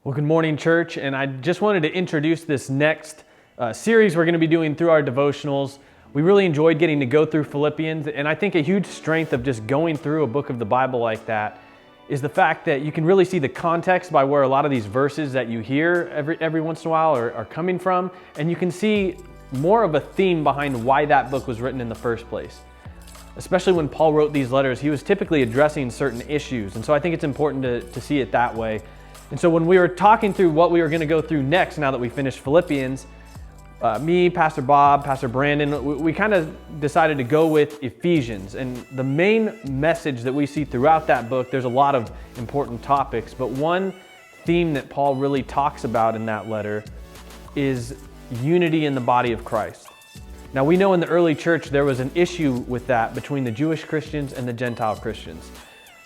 Well, good morning, church, and I just wanted to introduce this next series we're going to be doing through our devotionals. We really enjoyed getting to go through Philippians, and I think a huge strength of just going through a book of the Bible like that is the fact that you can really see the context by where a lot of these verses that you hear every once in a while are coming from, and you can see more of a theme behind why that book was written in the first place. Especially when Paul wrote these letters, he was typically addressing certain issues, and so I think it's important to see it that way. And so when we were talking through what we were going to go through next, now that we finished Philippians, me, Pastor Bob, Pastor Brandon, we kind of decided to go with Ephesians. And the main message that we see throughout that book, there's a lot of important topics, but one theme that Paul really talks about in that letter is unity in the body of Christ. Now we know in the early church there was an issue with that between the Jewish Christians and the Gentile Christians.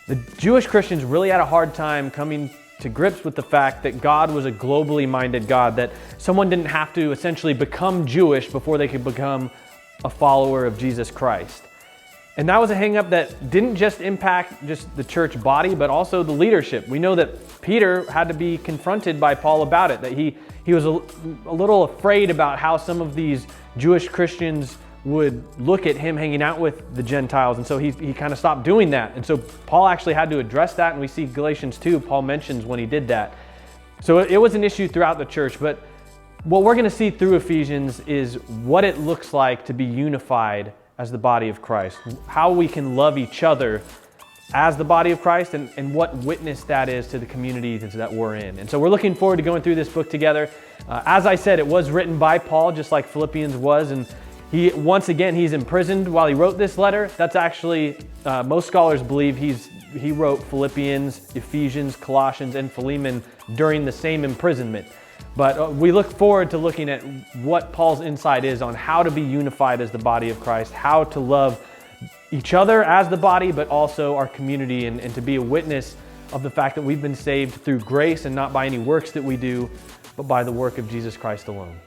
The Jewish Christians really had a hard time coming to grips with the fact that God was a globally minded God, that someone didn't have to essentially become Jewish before they could become a follower of Jesus Christ. And that was a hang-up that didn't just impact just the church body, but also the leadership. We know that Peter had to be confronted by Paul about it, that he was a little afraid about how some of these Jewish Christians would look at him hanging out with the Gentiles, and so he kind of stopped doing that. And so Paul actually had to address that, and we see Galatians 2, Paul mentions when he did that. So it was an issue throughout the church, but what we're going to see through Ephesians is what it looks like to be unified as the body of Christ, how we can love each other as the body of Christ, and what witness that is to the community that we're in. And so we're looking forward to going through this book together. As I said, it was written by Paul, just like Philippians was, and once again, he's imprisoned while he wrote this letter. That's actually, most scholars believe he wrote Philippians, Ephesians, Colossians, and Philemon during the same imprisonment. But we look forward to looking at what Paul's insight is on how to be unified as the body of Christ, how to love each other as the body, but also our community, and to be a witness of the fact that we've been saved through grace and not by any works that we do, but by the work of Jesus Christ alone.